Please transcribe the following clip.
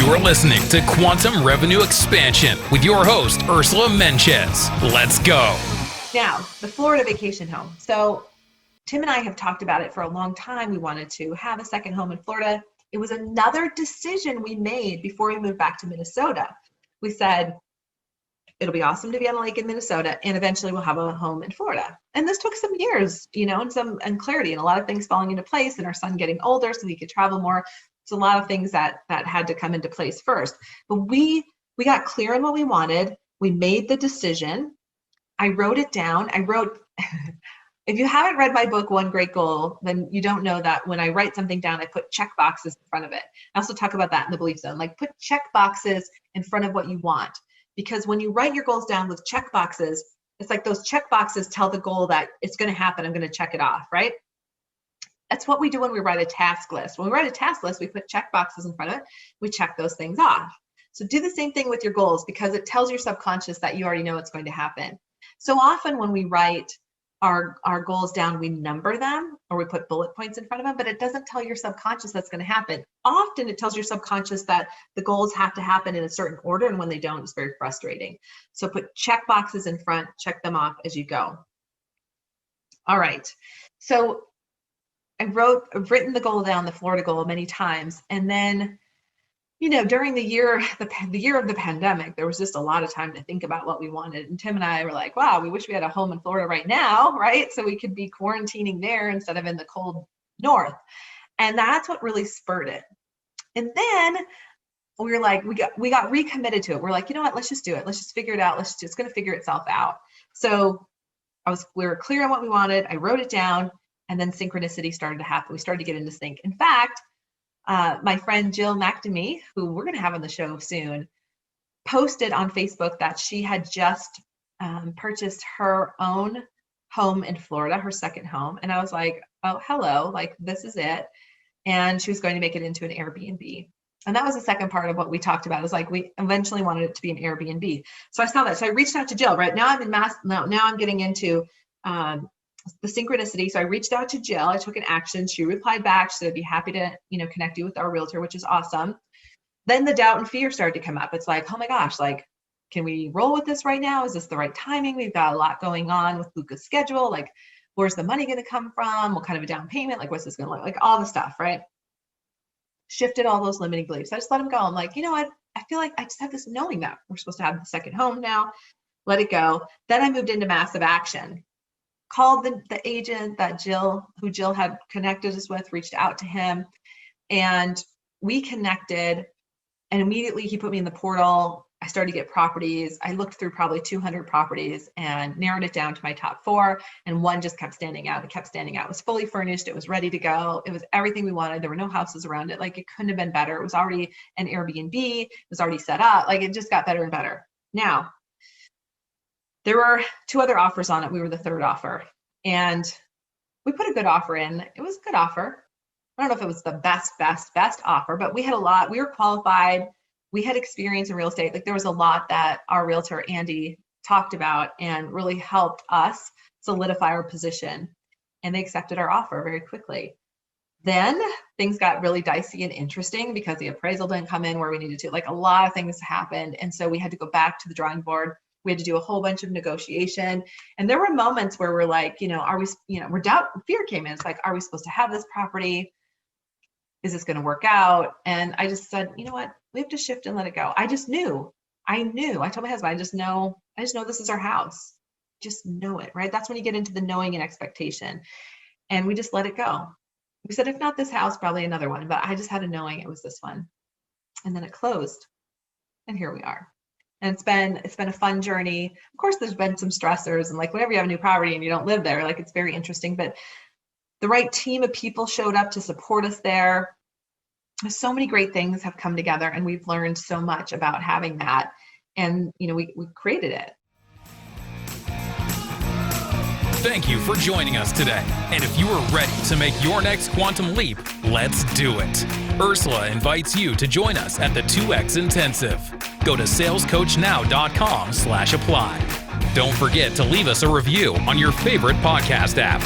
You're listening to Quantum Revenue Expansion with your host, Ursula Mentjes. Let's go. Now, the Florida vacation home. So Tim and I have talked about it for a long time. We wanted to have a second home in Florida. It was another decision we made before we moved back to Minnesota. We said, it'll be awesome to be on a lake in Minnesota, and eventually we'll have a home in Florida. And this took some years, and clarity, and a lot of things falling into place, and our son getting older so he could travel more. It's a lot of things that had to come into place first. But we got clear on what we wanted. We made the decision. I wrote it down. If you haven't read my book, One Great Goal, then you don't know that when I write something down, I put check boxes in front of it. I also talk about that in the belief zone, like put check boxes in front of what you want. Because when you write your goals down with check boxes, it's like those check boxes tell the goal that it's going to happen. I'm going to check it off, right? That's what we do when we write a task list. When we write a task list, we put check boxes in front of it. We check those things off. So do the same thing with your goals, because it tells your subconscious that you already know what's going to happen. So often when we write our goals down, we number them or we put bullet points in front of them, but it doesn't tell your subconscious that's going to happen. Often it tells your subconscious that the goals have to happen in a certain order, and when they don't, it's very frustrating. So put check boxes in front, check them off as you go. All right. So I've written the goal down, the Florida goal, many times. And then, during the year of the pandemic, there was just a lot of time to think about what we wanted. And Tim and I were like, wow, we wish we had a home in Florida right now, right? So we could be quarantining there instead of in the cold north. And that's what really spurred it. And then we were like, we got recommitted to it. We're like, you know what, let's just do it. Let's just figure it out. It's going to figure itself out. So we were clear on what we wanted. I wrote it down, and then synchronicity started to happen. We started to get into sync. In fact, my friend Jill McNamee, who we're going to have on the show soon, posted on Facebook that she had just purchased her own home in Florida, her second home. And I was like, oh, hello, like this is it. And she was going to make it into an Airbnb. And that was the second part of what we talked about, is like we eventually wanted it to be an Airbnb. So I saw that. So I reached out to Jill. Right now now I'm getting into the synchronicity. So I reached out to Jill. I took an action. She replied back. She said, I'd be happy to, connect you with our realtor, which is awesome. Then the doubt and fear started to come up. It's like, oh my gosh, like, can we roll with this right now? Is this the right timing? We've got a lot going on with Luca's schedule. Like, where's the money going to come from? What kind of a down payment? Like, what's this going to look like? All the stuff, right? Shifted all those limiting beliefs. I just let them go. I'm like, you know what? I feel like I just have this knowing that we're supposed to have the second home now. Let it go. Then I moved into massive action. Called the agent who Jill had connected us with, reached out to him, and we connected, and immediately he put me in the portal. I started to get properties. I looked through probably 200 properties and narrowed it down to my top 4, and one just kept standing out. It kept standing out. It was fully furnished. It was ready to go. It was everything we wanted. There were no houses around it. Like, it couldn't have been better. It was already an Airbnb. It was already set up. Like, it just got better and better. Now, there were 2 other offers on it. We were the 3rd offer, and we put a good offer in. It was a good offer. I don't know if it was the best offer, but we had a lot. We were qualified. We had experience in real estate. Like, there was a lot that our realtor, Andy, talked about and really helped us solidify our position. And they accepted our offer very quickly. Then things got really dicey and interesting because the appraisal didn't come in where we needed to. Like, a lot of things happened. And so we had to go back to the drawing board. We had to do a whole bunch of negotiation. And there were moments where we're like, are we, where doubt and fear came in. It's like, are we supposed to have this property? Is this going to work out? And I just said, you know what? We have to shift and let it go. I just knew. I told my husband, I just know this is our house. Just know it, right? That's when you get into the knowing and expectation. And we just let it go. We said, if not this house, probably another one. But I just had a knowing it was this one. And then it closed. And here we are. And it's been a fun journey. Of course, there's been some stressors, and like whenever you have a new property and you don't live there, like, it's very interesting, but the right team of people showed up to support us there. So many great things have come together, and we've learned so much about having that. And, we created it. Thank you for joining us today. And if you are ready to make your next quantum leap, let's do it. Ursula invites you to join us at the 2X Intensive. Go to salescoachnow.com/apply. Don't forget to leave us a review on your favorite podcast app.